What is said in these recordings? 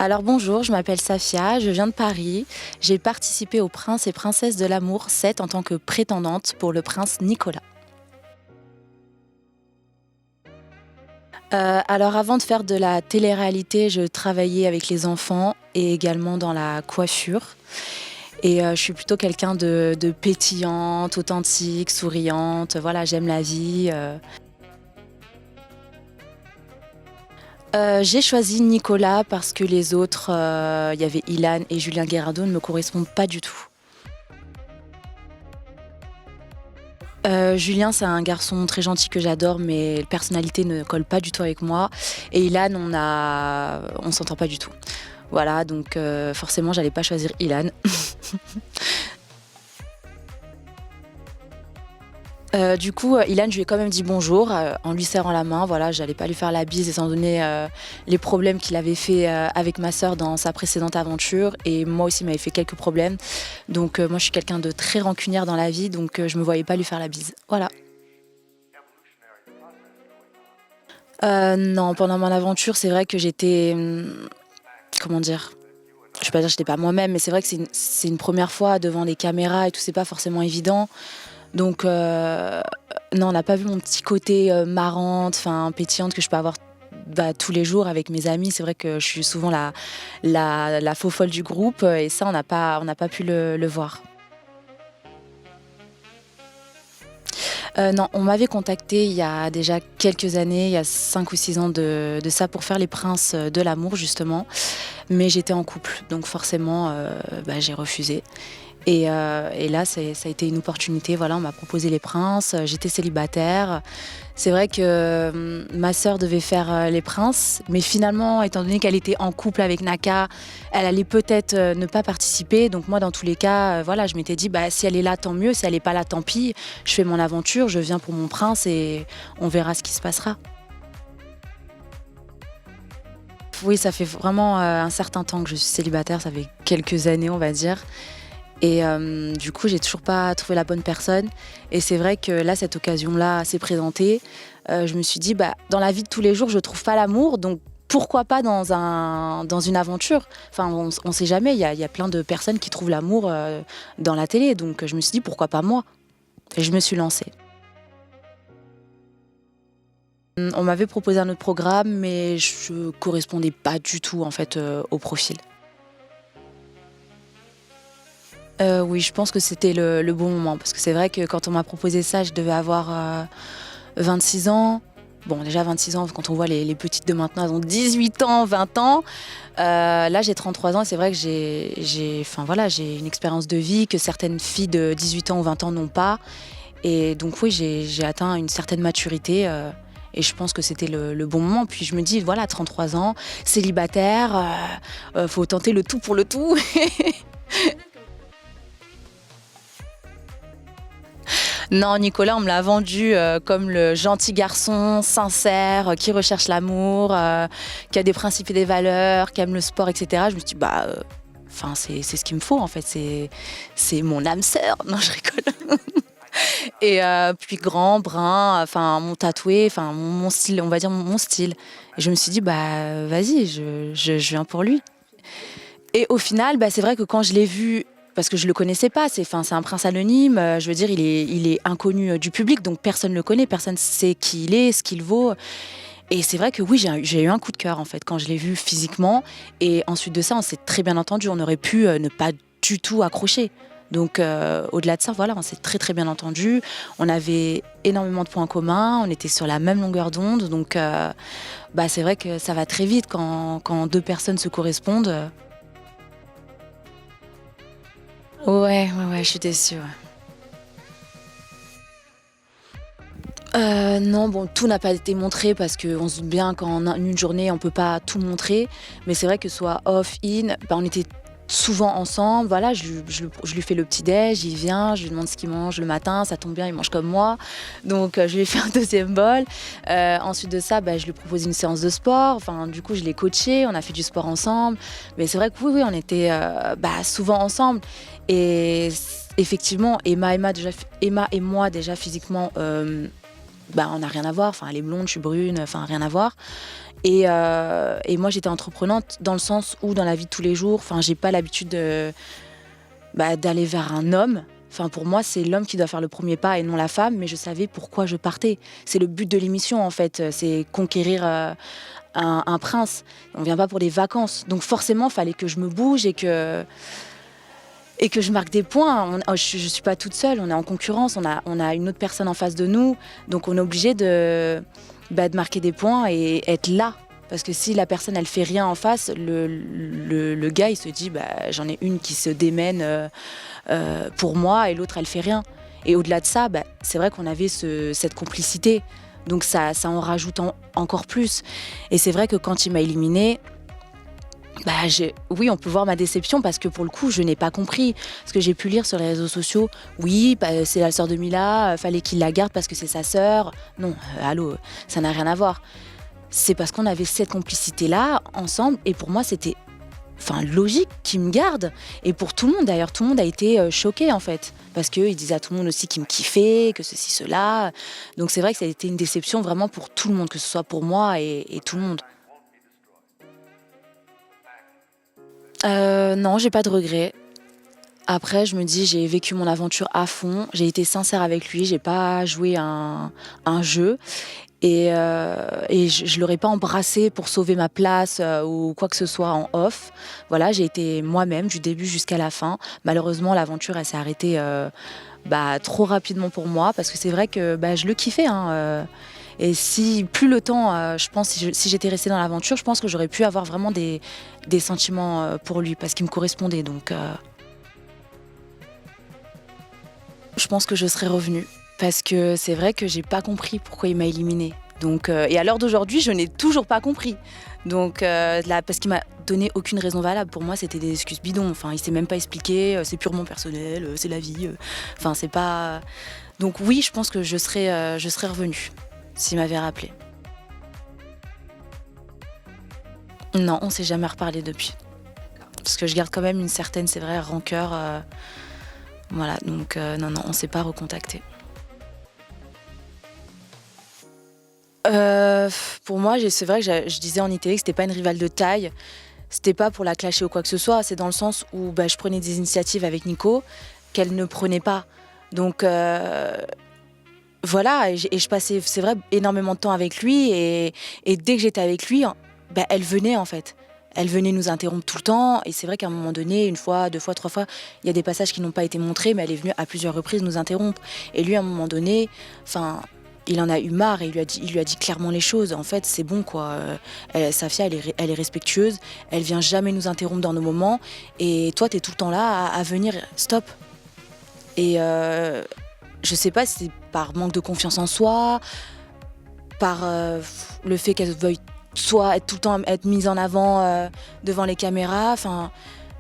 Alors bonjour, je m'appelle Safia, je viens de Paris. J'ai participé au Prince et Princesse de l'amour 7 en tant que prétendante pour le prince Nicolas. Alors avant de faire de la télé-réalité, je travaillais avec les enfants et également dans la coiffure. Et je suis plutôt quelqu'un de pétillante, authentique, souriante. Voilà, j'aime la vie. J'ai choisi Nicolas parce que les autres, il y avait Ilan et Julien Guerrado, ne me correspondent pas du tout. Julien, c'est un garçon très gentil que j'adore, mais la personnalité ne colle pas du tout avec moi. Et Ilan, on s'entend pas du tout. Voilà, donc forcément, j'allais pas choisir Ilan. Du coup, Ilan, je lui ai quand même dit bonjour, en lui serrant la main. Voilà, j'allais pas lui faire la bise étant donné, les problèmes qu'il avait fait, avec ma sœur dans sa précédente aventure et moi aussi, il m'avait fait quelques problèmes. Donc moi, je suis quelqu'un de très rancunière dans la vie, donc je me voyais pas lui faire la bise. Voilà. Non, pendant mon aventure, c'est vrai que j'étais, comment dire? Je vais pas dire que j'étais pas moi-même, mais c'est vrai que c'est une 1re fois devant les caméras et tout, c'est pas forcément évident. Donc non, on n'a pas vu mon petit côté, marrante, enfin pétillante que je peux avoir, bah, tous les jours avec mes amis. C'est vrai que je suis souvent la faux folle du groupe, et ça on n'a pas pu le voir. Non, on m'avait contacté il y a déjà quelques années, il y a 5 ou 6 ans de ça pour faire les princes, de l'amour justement, mais j'étais en couple donc forcément, bah, j'ai refusé. Et là, ça a été une opportunité. Voilà, on m'a proposé les princes, j'étais célibataire. C'est vrai que, ma sœur devait faire, les princes, mais finalement, étant donné qu'elle était en couple avec Naka, elle allait peut-être, ne pas participer. Donc moi, dans tous les cas, voilà, je m'étais dit: «Bah, si elle est là, tant mieux, si elle est pas là, tant pis. Je fais mon aventure, je viens pour mon prince et on verra ce qui se passera». Oui, ça fait vraiment, un certain temps que je suis célibataire, ça fait quelques années, on va dire. Et du coup, j'ai toujours pas trouvé la bonne personne et c'est vrai que là, cette occasion-là s'est présentée. Je me suis dit: «Bah, dans la vie de tous les jours, je trouve pas l'amour, donc pourquoi pas dans une aventure?» Enfin, on sait jamais, il y a plein de personnes qui trouvent l'amour, dans la télé, donc je me suis dit: «Pourquoi pas moi?» Et je me suis lancée. On m'avait proposé un autre programme, mais je correspondais pas du tout, en fait, au profil. Oui, je pense que c'était le bon moment parce que c'est vrai que quand on m'a proposé ça, je devais avoir, 26 ans. Bon, déjà 26 ans, quand on voit les petites de maintenant, elles ont 18 ans, 20 ans. Là, j'ai 33 ans et c'est vrai que enfin voilà, j'ai une expérience de vie que certaines filles de 18 ans ou 20 ans n'ont pas et donc oui, j'ai atteint une certaine maturité, et je pense que c'était le bon moment. Puis je me dis: «Voilà, 33 ans, célibataire, faut tenter le tout pour le tout». Non, Nicolas, on me l'a vendu, comme le gentil garçon sincère, qui recherche l'amour, qui a des principes et des valeurs, qui aime le sport et cetera. Je me suis dit: «Bah, enfin, c'est ce qu'il me faut, en fait, c'est mon âme sœur». Non, je rigole. Et puis grand, brun, enfin, mon tatoué, enfin, mon style, on va dire mon style. Et je me suis dit: «Bah, vas-y, je viens pour lui». Et au final, bah, c'est vrai que quand je l'ai vu, parce que je le connaissais pas, c'est un prince anonyme, je veux dire il est inconnu, du public, donc personne le connaît, personne sait qui il est, ce qu'il vaut. Et c'est vrai que oui, j'ai eu un coup de cœur, en fait, quand je l'ai vu physiquement et ensuite de ça, on s'est très bien entendu. On aurait pu, ne pas du tout accrocher. Donc au-delà de ça, voilà, on s'est très, très bien entendu. On avait énormément de points communs, on était sur la même longueur d'onde, donc bah, c'est vrai que ça va très vite quand 2 personnes se correspondent. Ouais, ouais, ouais, je suis déçue, ouais. Non, bon, tout n'a pas été montré parce qu'on se doute bien qu'en une journée, on peut pas tout montrer. Mais c'est vrai que soit off, in, bah, on était souvent ensemble. Voilà, je lui fais le petit-déj, il vient, je lui demande ce qu'il mange le matin, ça tombe bien, il mange comme moi. Donc je lui ai fait un 2e bol. Ensuite de ça, bah, je lui propose une séance de sport. Enfin, du coup, je l'ai coaché, on a fait du sport ensemble. Mais c'est vrai que oui, oui, on était, bah, souvent ensemble et effectivement, Emma et moi déjà physiquement, bah, on n'a rien à voir, enfin elle est blonde, je suis brune, enfin rien à voir Et moi, j'étais entreprenante dans le sens où, dans la vie de tous les jours, enfin, j'ai pas l'habitude d'aller vers un homme. Enfin, pour moi, c'est l'homme qui doit faire le premier pas et non la femme, mais je savais pourquoi je partais. C'est le but de l'émission, en fait, c'est conquérir un prince. On vient pas pour des vacances. Donc forcément, il fallait que je me bouge et que je marque des points. Je ne suis pas toute seule, on est en concurrence, on a une autre personne en face de nous, donc on est obligé de marquer des points et être là. Parce que si la personne elle fait rien en face, le gars il se dit j'en ai une qui se démène pour moi et l'autre elle fait rien. Et au-delà de ça, c'est vrai qu'on avait cette complicité, donc ça en rajoute encore plus. Et c'est vrai que quand il m'a éliminée, oui, on peut voir ma déception parce que pour le coup, je n'ai pas compris. Ce que j'ai pu lire sur les réseaux sociaux, oui, c'est la sœur de Mila, fallait qu'il la garde parce que c'est sa sœur. Non, allô, ça n'a rien à voir. C'est parce qu'on avait cette complicité-là ensemble et pour moi, c'était logique qu'il me garde. Et pour tout le monde d'ailleurs, tout le monde a été choqué en fait. Parce qu'il disait à tout le monde aussi qu'il me kiffait, que ceci, cela. Donc c'est vrai que ça a été une déception vraiment pour tout le monde, que ce soit pour moi et tout le monde. Non, j'ai pas de regrets. Après, je me dis, j'ai vécu mon aventure à fond, j'ai été sincère avec lui, j'ai pas joué un jeu et je l'aurais pas embrassé pour sauver ma place ou quoi que ce soit en off. Voilà, j'ai été moi-même du début jusqu'à la fin. Malheureusement, l'aventure, elle s'est arrêtée trop rapidement pour moi parce que c'est vrai que je le kiffais, hein. Et si plus le temps, je pense, si j'étais restée dans l'aventure, je pense que j'aurais pu avoir vraiment des sentiments pour lui parce qu'il me correspondait. Donc, je pense que je serais revenue parce que c'est vrai que j'ai pas compris pourquoi il m'a éliminée. Donc, et à l'heure d'aujourd'hui, je n'ai toujours pas compris. Donc, là, parce qu'il m'a donné aucune raison valable. Pour moi, c'était des excuses bidons. Enfin, il s'est même pas expliqué. C'est purement personnel. C'est la vie. Enfin, c'est pas. Donc oui, je pense que je serais revenue s'il m'avait rappelé. Non, on s'est jamais reparlé depuis. Parce que je garde quand même une certaine, c'est vrai, rancœur. Voilà, donc non, on s'est pas recontacté. Pour moi, c'est vrai que je disais en ITV que c'était pas une rivale de taille. C'était pas pour la clasher ou quoi que ce soit. C'est dans le sens où je prenais des initiatives avec Nico qu'elle ne prenait pas. Donc voilà, et je passais, c'est vrai, énormément de temps avec lui. Et dès que j'étais avec lui, elle venait en fait. Elle venait nous interrompre tout le temps. Et c'est vrai qu'à un moment donné, une fois, deux fois, trois fois, il y a des passages qui n'ont pas été montrés, mais elle est venue à plusieurs reprises nous interrompre. Et lui, à un moment donné, il en a eu marre et il lui a dit clairement les choses. En fait, c'est bon, quoi. Safia, elle est respectueuse. Elle vient jamais nous interrompre dans nos moments. Et toi, t'es tout le temps là à venir. Stop. Et je sais pas si c'est par manque de confiance en soi, par le fait qu'elle veuille soit être tout le temps être mise en avant devant les caméras. Enfin,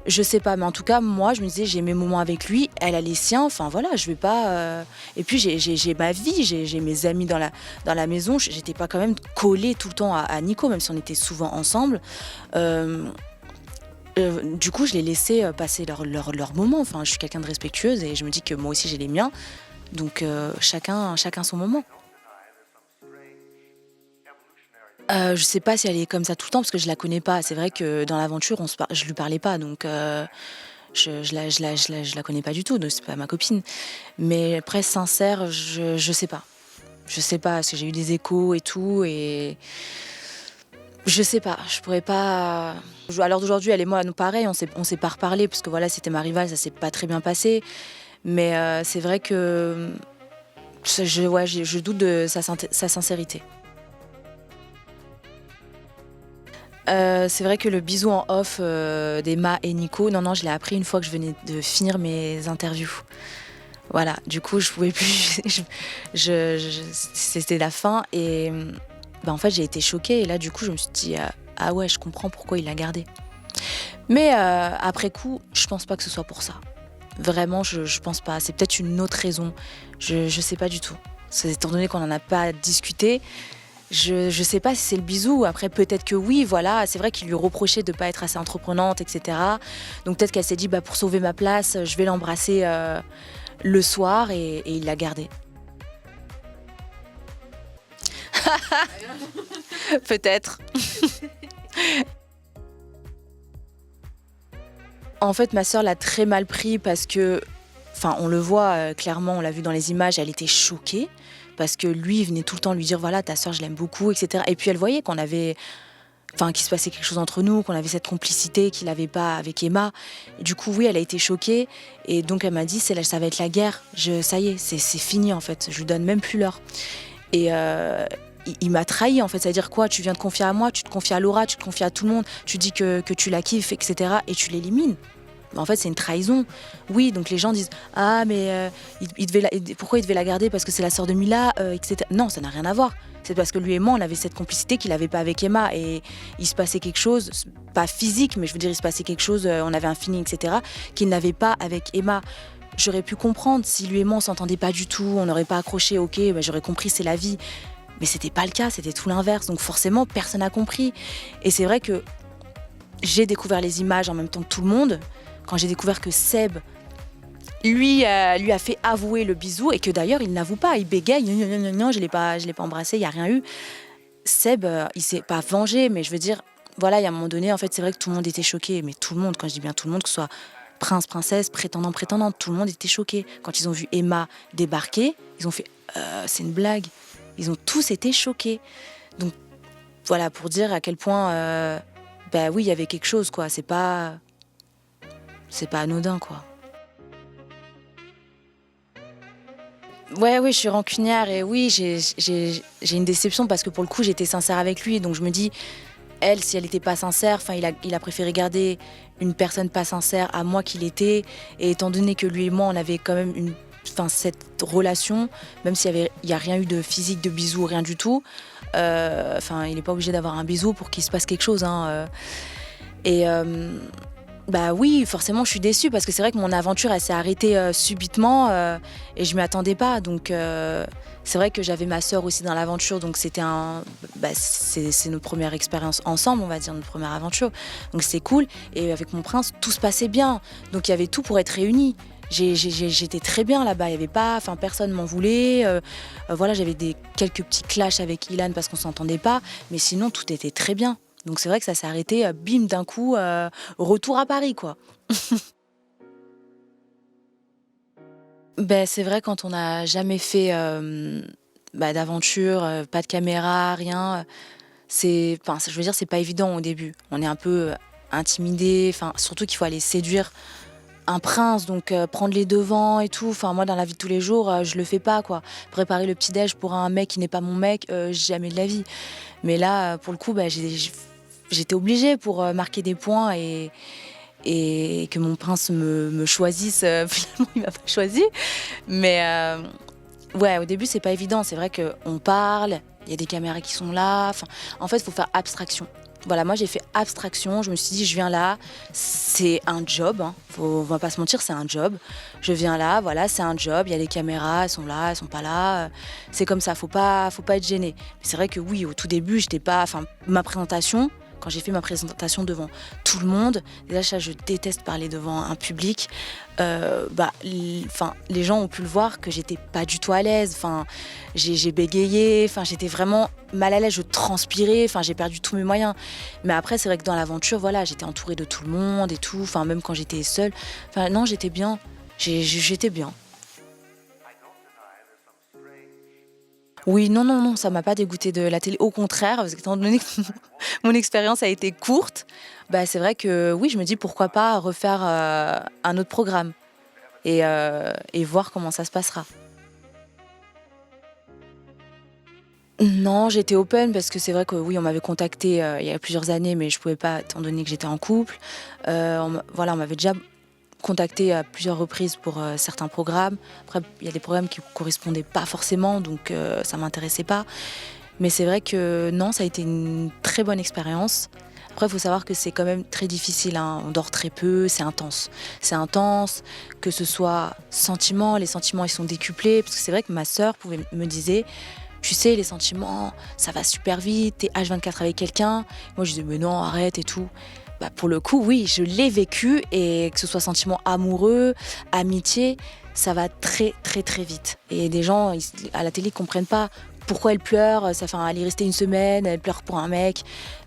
je sais pas, mais en tout cas, moi, je me disais, j'ai mes moments avec lui, elle a les siens. Enfin, voilà, je vais pas. Et puis, j'ai ma vie, j'ai mes amis dans la maison. J'étais pas quand même collée tout le temps à Nico, même si on était souvent ensemble. Du coup, je les laissais passer leur moment. Enfin, je suis quelqu'un de respectueuse et je me dis que moi aussi, j'ai les miens. Donc, chacun son moment. Je sais pas si elle est comme ça tout le temps parce que je la connais pas. C'est vrai que dans l'aventure, je lui parlais pas, donc je la connais pas du tout. Donc c'est pas ma copine. Mais après, sincère, je sais pas. Je sais pas parce que j'ai eu des échos et tout et je sais pas. Je pourrais pas. À l'heure d'aujourd'hui, elle et moi, nous pareil, on s'est pas reparlé parce que voilà, c'était ma rivale, ça s'est pas très bien passé. Mais c'est vrai que je doute de sa sincérité. C'est vrai que le bisou en off d'Emma et Nico, non, je l'ai appris une fois que je venais de finir mes interviews. Voilà, du coup, je pouvais plus. C'était la fin et en fait, j'ai été choquée. Et là, du coup, je me suis dit, ah ouais, je comprends pourquoi il l'a gardé. Mais après coup, je pense pas que ce soit pour ça. Vraiment, je pense pas. C'est peut-être une autre raison. Je sais pas du tout. Étant donné qu'on n'en a pas discuté. Je sais pas si c'est le bisou, après peut-être que oui, voilà, c'est vrai qu'il lui reprochait de pas être assez entreprenante, etc. Donc peut-être qu'elle s'est dit, pour sauver ma place, je vais l'embrasser le soir et il l'a gardée. Peut-être. En fait, ma sœur l'a très mal pris parce que, enfin, on le voit clairement, on l'a vu dans les images, elle était choquée parce que lui, il venait tout le temps lui dire, voilà, ta sœur, je l'aime beaucoup, etc. Et puis elle voyait qu'on avait, enfin, qu'il se passait quelque chose entre nous, qu'on avait cette complicité qu'il n'avait pas avec Emma. Et du coup, oui, elle a été choquée. Et donc, elle m'a dit, ça va être la guerre. Ça y est, c'est fini, en fait. Je lui donne même plus l'heure. Et il m'a trahi, en fait. C'est-à-dire quoi? Tu viens te confier à moi, tu te confies à Laura, tu te confies à tout le monde, tu dis que tu la kiffes, etc. Et tu l'élimines. En fait, c'est une trahison. Oui, donc les gens disent ah mais pourquoi il devait la garder parce que c'est la sœur de Mila, etc. Non, ça n'a rien à voir. C'est parce que lui et moi, on avait cette complicité qu'il n'avait pas avec Emma et il se passait quelque chose, pas physique, mais je veux dire il se passait quelque chose, on avait un feeling, etc. qu'il n'avait pas avec Emma. J'aurais pu comprendre si lui et moi on s'entendait pas du tout, on n'aurait pas accroché, ok, bah, j'aurais compris, c'est la vie. Mais c'était pas le cas, c'était tout l'inverse. Donc forcément, personne n'a compris. Et c'est vrai que j'ai découvert les images en même temps que tout le monde. Quand j'ai découvert que Seb, lui a fait avouer le bisou et que d'ailleurs il n'avoue pas, il bégaye, non, je l'ai pas embrassé, il y a rien eu. Seb, il s'est pas vengé, mais je veux dire, voilà, il y a un moment donné, en fait, c'est vrai que tout le monde était choqué, mais tout le monde, quand je dis bien tout le monde, que ce soit prince, princesse, prétendant, prétendante, tout le monde était choqué. Quand ils ont vu Emma débarquer, ils ont fait, c'est une blague. Ils ont tous été choqués. Donc voilà, pour dire à quel point, bah oui, il y avait quelque chose, quoi. C'est pas anodin, quoi. Ouais, oui, je suis rancunière et oui, j'ai une déception parce que pour le coup, j'étais sincère avec lui. Donc je me dis, elle, si elle n'était pas sincère, enfin, il a préféré garder une personne pas sincère à moi qu'il était. Et étant donné que lui et moi, on avait quand même cette relation, même s'il y a rien eu de physique, de bisous, rien du tout. Il n'est pas obligé d'avoir un bisou pour qu'il se passe quelque chose. Et bah oui, forcément, je suis déçue parce que c'est vrai que mon aventure, elle s'est arrêtée subitement et je m'y attendais pas. Donc, c'est vrai que j'avais ma sœur aussi dans l'aventure, donc c'est notre première expérience ensemble, on va dire, notre première aventure. Donc c'est cool. Et avec mon prince, tout se passait bien. Donc il y avait tout pour être réunis. J'étais très bien là-bas. Il y avait pas, enfin personne m'en voulait. Voilà, j'avais quelques petits clashs avec Ilan parce qu'on s'entendait pas, mais sinon tout était très bien. Donc c'est vrai que ça s'est arrêté, bim, d'un coup, retour à Paris, quoi. Ben, c'est vrai quand on n'a jamais fait d'aventure, pas de caméra, rien, je veux dire, c'est pas évident au début. On est un peu intimidé, surtout qu'il faut aller séduire un prince, donc prendre les devants et tout. Enfin, moi, dans la vie de tous les jours, je le fais pas, quoi. Préparer le petit-déj pour un mec qui n'est pas mon mec, jamais de la vie. Mais là, pour le coup, j'étais obligée pour marquer des points et que mon prince me choisisse. Finalement, il m'a pas choisi. Mais ouais, au début, c'est pas évident. C'est vrai qu'on parle, il y a des caméras qui sont là. En fait, il faut faire abstraction. Voilà, moi j'ai fait abstraction, je me suis dit je viens là, c'est un job, hein. On va pas se mentir, c'est un job. Je viens là, voilà, c'est un job, il y a les caméras, elles sont là, elles sont pas là. C'est comme ça, faut pas être gêné. Mais c'est vrai que oui, au tout début, ma présentation, quand j'ai fait ma présentation devant tout le monde, déjà ça, je déteste parler devant un public. Les gens ont pu le voir que j'étais pas du tout à l'aise. J'ai bégayé. J'étais vraiment mal à l'aise. Je transpirais. J'ai perdu tous mes moyens. Mais après, c'est vrai que dans l'aventure, voilà, j'étais entourée de tout le monde et tout. Même quand j'étais seule. Non, j'étais bien. J'étais bien. Oui, non, ça m'a pas dégoûtée de la télé. Au contraire, parce que étant donné que mon expérience a été courte, c'est vrai que oui, je me dis pourquoi pas refaire un autre programme et voir comment ça se passera. Non, j'étais open parce que c'est vrai que oui, on m'avait contacté il y a plusieurs années, mais je pouvais pas, étant donné que j'étais en couple. On m'avait déjà contacté à plusieurs reprises pour certains programmes. Après, il y a des programmes qui ne correspondaient pas forcément, donc ça ne m'intéressait pas. Mais c'est vrai que non, ça a été une très bonne expérience. Après, il faut savoir que c'est quand même très difficile, hein. On dort très peu, c'est intense. C'est intense, que ce soit sentiments, les sentiments ils sont décuplés. Parce que c'est vrai que ma sœur me disait, tu sais, les sentiments, ça va super vite, t'es H24 avec quelqu'un. Moi, je disais, mais non, arrête et tout. Pour le coup, oui, je l'ai vécu et que ce soit sentiment amoureux, amitié, ça va très très très vite. Et des gens à la télé ne comprennent pas pourquoi elle pleure, elle est restée une semaine, elle pleure pour un mec.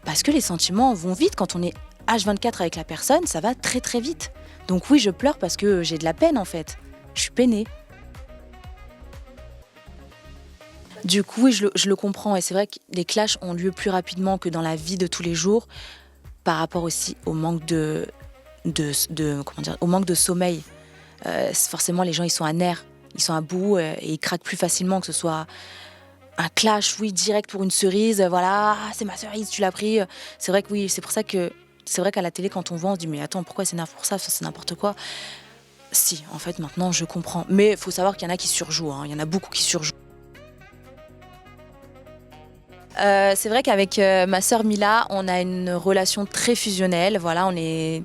Parce que les sentiments vont vite quand on est H24 avec la personne, ça va très très vite. Donc oui, je pleure parce que j'ai de la peine en fait. Je suis peinée. Du coup, oui, je le comprends et c'est vrai que les clashs ont lieu plus rapidement que dans la vie de tous les jours par rapport aussi au manque au manque de sommeil. Forcément, les gens, ils sont à nerfs, ils sont à bout et ils craquent plus facilement que ce soit un clash, oui, direct pour une cerise. Voilà, ah, c'est ma cerise, tu l'as pris. C'est vrai que oui, c'est vrai qu'à la télé, quand on voit, on se dit mais attends, pourquoi elle s'énerve pour ça, c'est n'importe quoi. Si, en fait, maintenant, je comprends. Mais il faut savoir qu'il y en a qui surjouent, hein. Il y en a beaucoup qui surjouent. C'est vrai qu'avec ma sœur Mila, on a une relation très fusionnelle. Voilà, on est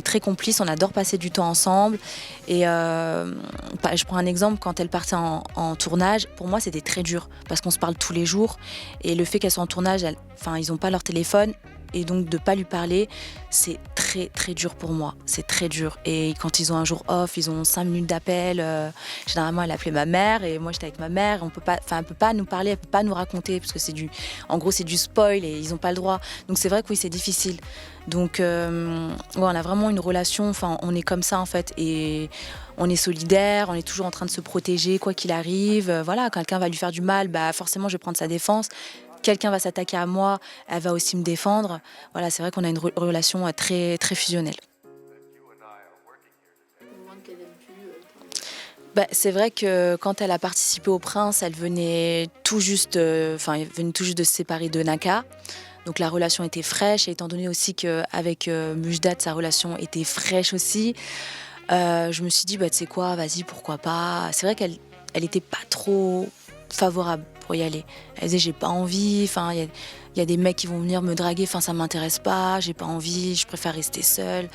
très complices, on adore passer du temps ensemble. Et je prends un exemple, quand elle partait en tournage, pour moi c'était très dur parce qu'on se parle tous les jours. Et le fait qu'elle soit en tournage, ils n'ont pas leur téléphone. Et donc de ne pas lui parler, c'est très très dur pour moi. C'est très dur. Et quand ils ont un jour off, ils ont 5 minutes d'appel. Généralement, elle appelait ma mère et moi j'étais avec ma mère. Elle peut pas nous parler, elle peut pas nous raconter parce que en gros c'est du spoil et ils n'ont pas le droit. Donc c'est vrai que oui, c'est difficile. Donc ouais, on a vraiment une relation. Enfin, on est comme ça en fait et on est solidaires. On est toujours en train de se protéger quoi qu'il arrive. Voilà, quand quelqu'un va lui faire du mal, bah forcément je vais prendre sa défense. Quelqu'un va s'attaquer à moi, elle va aussi me défendre. Voilà, c'est vrai qu'on a une relation très, très fusionnelle. Bah, c'est vrai que quand elle a participé au Prince, elle venait tout juste de se séparer de Naka. Donc la relation était fraîche, et étant donné aussi qu'avec Mujdat, sa relation était fraîche aussi, je me suis dit, bah, tu sais quoi, vas-y, pourquoi pas. C'est vrai elle était pas trop favorable pour y aller. Elle disait, j'ai pas envie, il y a des mecs qui vont venir me draguer, ça m'intéresse pas, j'ai pas envie, je préfère rester seule.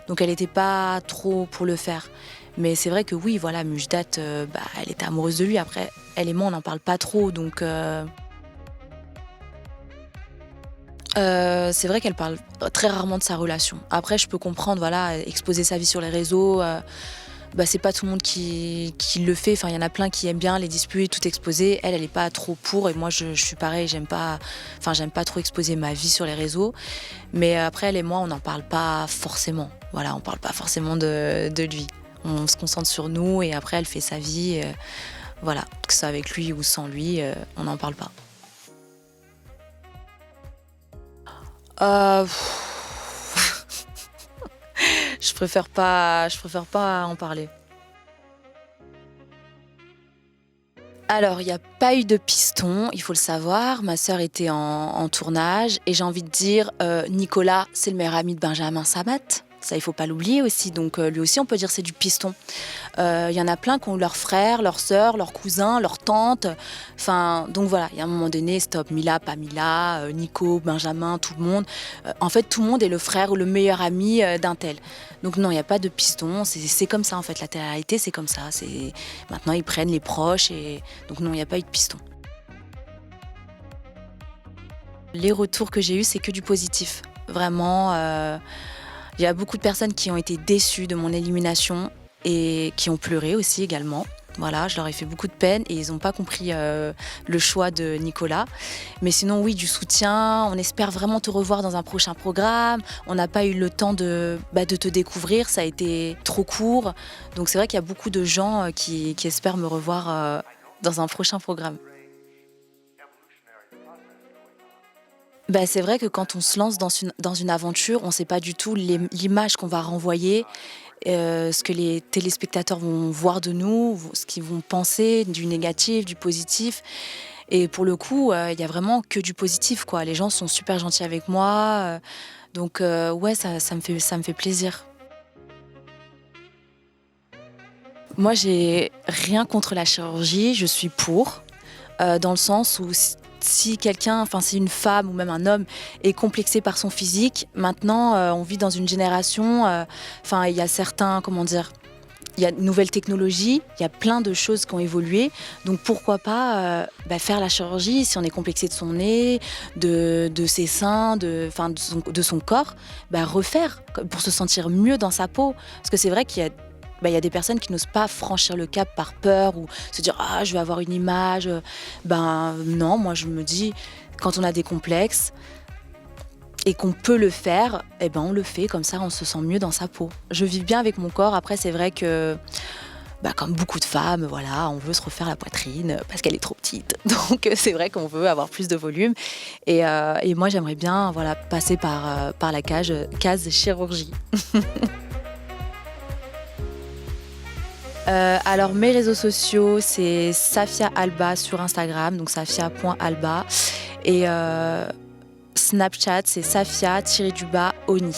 Donc elle était pas trop pour le faire. Mais c'est vrai que oui, voilà, Mujdat, elle était amoureuse de lui. Après, elle et moi, on n'en parle pas trop, donc c'est vrai qu'elle parle très rarement de sa relation. Après, je peux comprendre, voilà, exposer sa vie sur les réseaux, c'est pas tout le monde qui le fait. Enfin, il y en a plein qui aiment bien les disputes, tout exposer. Elle est pas trop pour, et moi, je suis pareil, j'aime pas trop exposer ma vie sur les réseaux. Mais après, elle et moi, on n'en parle pas forcément. Voilà, on parle pas forcément de lui. On se concentre sur nous, et après, elle fait sa vie. Voilà, que ce soit avec lui ou sans lui, on n'en parle pas. Euh, je préfère pas en parler. Alors, il n'y a pas eu de piston, il faut le savoir. Ma sœur était en tournage et j'ai envie de dire, Nicolas, c'est le meilleur ami de Benjamin Sabat. Ça, il faut pas l'oublier aussi. Donc, lui aussi, on peut dire c'est du piston. Il y en a plein qui ont leurs frères, leurs sœurs, leurs cousins, leurs tantes. Donc voilà, il y a un moment donné, stop, Mila, pas Mila, Nico, Benjamin, tout le monde. En fait, tout le monde est le frère ou le meilleur ami d'un tel. Donc non, il n'y a pas de piston. C'est comme ça, en fait. La télé-réalité, c'est comme ça. Maintenant, ils prennent les proches. Et donc non, il n'y a pas eu de piston. Les retours que j'ai eus, c'est que du positif. Vraiment, il y a beaucoup de personnes qui ont été déçues de mon élimination et qui ont pleuré aussi également. Voilà, je leur ai fait beaucoup de peine et ils n'ont pas compris le choix de Nicolas. Mais sinon, oui, du soutien. On espère vraiment te revoir dans un prochain programme. On n'a pas eu le temps de te découvrir. Ça a été trop court. Donc c'est vrai qu'il y a beaucoup de gens qui espèrent me revoir dans un prochain programme. C'est vrai que quand on se lance dans une aventure, on ne sait pas du tout l'image qu'on va renvoyer, ce que les téléspectateurs vont voir de nous, ce qu'ils vont penser du négatif, du positif. Et pour le coup, il y a vraiment que du positif, quoi. Les gens sont super gentils avec moi. Donc ouais, ça me fait plaisir. Moi, j'ai rien contre la chirurgie, je suis pour. Dans le sens où si quelqu'un, si une femme ou même un homme est complexé par son physique, maintenant on vit dans une génération, il y a certains, comment dire, il y a de nouvelles technologies, il y a plein de choses qui ont évolué, donc pourquoi pas faire la chirurgie si on est complexé de son nez, de ses seins, de son corps, refaire pour se sentir mieux dans sa peau, parce que c'est vrai qu'il y a bah, y a des personnes qui n'osent pas franchir le cap par peur ou se dire: «Ah, je vais avoir une image», ben, non, moi je me dis: quand on a des complexes et qu'on peut le faire, et ben, on le fait, comme ça on se sent mieux dans sa peau. Je vis bien avec mon corps, après c'est vrai que, bah, comme beaucoup de femmes, voilà, on veut se refaire la poitrine, parce qu'elle est trop petite. Donc c'est vrai qu'on veut avoir plus de volume et moi j'aimerais bien, voilà, passer par la case chirurgie. Alors mes réseaux sociaux, c'est Safia Alba sur Instagram, donc safia.alba et Snapchat, c'est Safia-Oni.